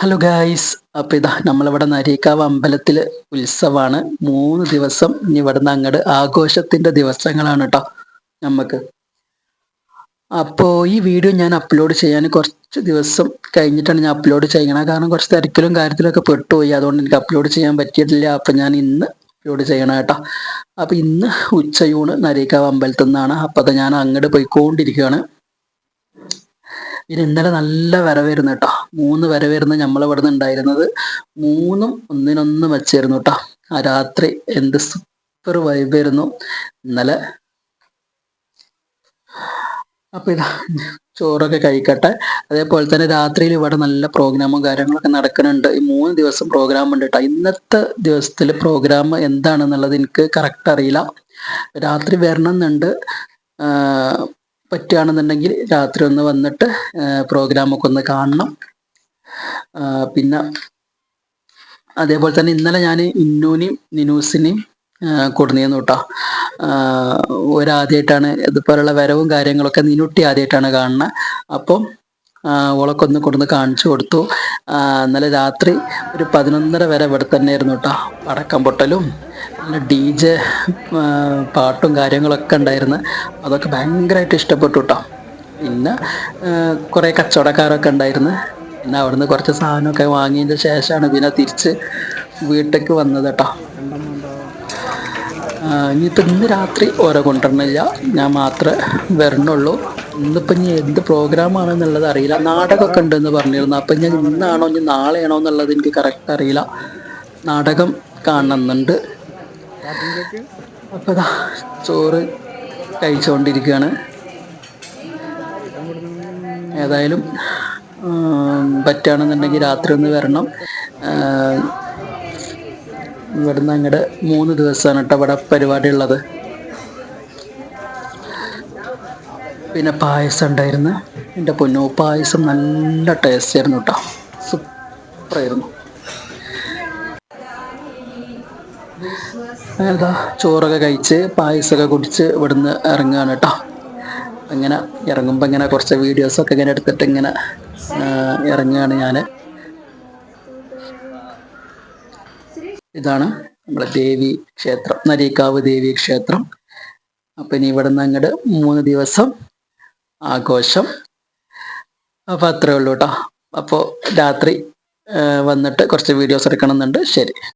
Hello guys, അപ്പോൾ ഇതാ നമ്മളിവിടെ നരീക്കാവ് അമ്പലത്തിൽ ഉത്സവമാണ്. 3 ദിവസം ഇനി ഇവിടുന്ന് അങ്ങോട്ട് ആഘോഷത്തിന്റെ ദിവസങ്ങളാണ് കേട്ടോ നമുക്ക്. അപ്പോൾ ഈ വീഡിയോ ഞാൻ അപ്ലോഡ് ചെയ്യാൻ കുറച്ച് ദിവസം കഴിഞ്ഞിട്ടാണ് ഞാൻ അപ്ലോഡ് ചെയ്യണത്. കാരണം കുറച്ച് തിരക്കിലും കാര്യത്തിലൊക്കെ പെട്ടുപോയി, അതുകൊണ്ട് എനിക്ക് അപ്ലോഡ് ചെയ്യാൻ പറ്റിയിട്ടില്ല. അപ്പം ഞാൻ ഇന്ന് അപ്ലോഡ് ചെയ്യണം കേട്ടോ. അപ്പം ഇന്ന് ഉച്ചയൂണ് നരീക്കാവ് അമ്പലത്തിൽ നിന്നാണ്. അപ്പം അത് ഞാൻ അങ്ങോട്ട് പോയിക്കൊണ്ടിരിക്കുകയാണ്. പിന്നെ ഇന്നലെ നല്ല വരവായിരുന്നു കേട്ടോ. 3 വരവായിരുന്നു നമ്മളിവിടുന്ന് ഉണ്ടായിരുന്നത്. 3ഉം ഒന്നിനൊന്ന് വെച്ചായിരുന്നു കേട്ടോ. ആ രാത്രി എന്ത് സൂപ്പർ വൈബായിരുന്നു ഇന്നലെ. അപ്പൊ ഇതാ ചോറൊക്കെ കഴിക്കട്ടെ. അതേപോലെ തന്നെ രാത്രിയിൽ ഇവിടെ നല്ല പ്രോഗ്രാമും കാര്യങ്ങളൊക്കെ നടക്കുന്നുണ്ട്. ഈ 3 ദിവസം പ്രോഗ്രാം ഉണ്ട് കേട്ടോ. ഇന്നത്തെ ദിവസത്തിൽ പ്രോഗ്രാം എന്താണെന്നുള്ളത് എനിക്ക് കറക്റ്റ് അറിയില്ല. രാത്രി വരണം എന്നുണ്ട്. പറ്റുകയാണെന്നുണ്ടെങ്കിൽ രാത്രി ഒന്ന് വന്നിട്ട് പ്രോഗ്രാമൊക്കെ ഒന്ന് കാണണം. പിന്നെ അതേപോലെ തന്നെ ഇന്നലെ ഞാൻ ഇന്നൂനെയും നിനൂസിനെയും കൊടുന്നിരുന്നു കേട്ടോ. ഒരാദ്യമായിട്ടാണ് ഇതുപോലുള്ള വരവും കാര്യങ്ങളൊക്കെ. നിനുട്ടി ആദ്യമായിട്ടാണ് കാണുന്നത്. അപ്പം ഓളൊക്കെ ഒന്ന് കൊടുന്ന് കാണിച്ചു കൊടുത്തു. ഇന്നലെ രാത്രി ഒരു 11:30 വരെ ഇവിടെ തന്നെ ആയിരുന്നു കേട്ടോ. പടക്കം പൊട്ടലും നല്ല DJ പാട്ടും കാര്യങ്ങളൊക്കെ ഉണ്ടായിരുന്നു. അതൊക്കെ ഭയങ്കരമായിട്ട് ഇഷ്ടപ്പെട്ടു കേട്ടോ. പിന്നെ കുറേ കച്ചവടക്കാരൊക്കെ ഉണ്ടായിരുന്നു. പിന്നെ അവിടുന്ന് കുറച്ച് സാധനമൊക്കെ വാങ്ങിയതിന് ശേഷമാണ് പിന്നെ തിരിച്ച് വീട്ടിലേക്ക് വന്നത് കേട്ടോ. ഇനിയിപ്പോൾ ഇന്ന് രാത്രി ഓരോ കൊണ്ടുവരണില്ല, ഞാൻ മാത്രമേ വരണുള്ളൂ. ഇന്നിപ്പോൾ ഇനി എന്ത് പ്രോഗ്രാമാണെന്നുള്ളത് അറിയില്ല. നാടകമൊക്കെ ഉണ്ടെന്ന് പറഞ്ഞിരുന്നു. അപ്പം ഞാൻ ഇന്നാണോ ഇനി നാളെയാണോ എന്നുള്ളത് എനിക്ക് കറക്റ്റ് അറിയില്ല. നാടകം കാണുന്നുണ്ട്. അപ്പോൾ ഇതാ ചോറ് കഴിച്ചുകൊണ്ടിരിക്കുകയാണ്. ഏതായാലും പറ്റുകയാണെന്നുണ്ടെങ്കിൽ രാത്രി ഒന്ന് വരണം. ഇവിടുന്ന് അങ്ങോട്ട് 3 ദിവസമാണ് കേട്ടോ ഇവിടെ പരിപാടി ഉള്ളത്. പിന്നെ പായസം ഉണ്ടായിരുന്നു. എൻ്റെ പൊന്നോ, പായസം നല്ല ടേസ്റ്റ് ആയിരുന്നു കേട്ടോ. സൂപ്പറായിരുന്നു. ഏതാ ചോറൊക്കെ കഴിച്ച് പായസമൊക്കെ കുടിച്ച് ഇവിടുന്ന് ഇറങ്ങുകയാണ് കേട്ടോ. ഇങ്ങനെ ഇറങ്ങുമ്പോൾ ഇങ്ങനെ കുറച്ച് വീഡിയോസൊക്കെ ഇങ്ങനെ എടുത്തിട്ട് ഇങ്ങനെ ഇറങ്ങുകയാണ് ഞാൻ. ഇതാണ് നമ്മളെ ദേവി ക്ഷേത്രം, നരീക്കാവ് ദേവി ക്ഷേത്രം. അപ്പം ഇനി ഇവിടെ നിന്ന് അങ്ങോട്ട് 3 ദിവസം ആഘോഷം. അപ്പം അത്രേ ഉള്ളൂ കേട്ടോ. അപ്പോൾ രാത്രി വന്നിട്ട് കുറച്ച് വീഡിയോസ് എടുക്കണം എന്നുണ്ട്. ശരി.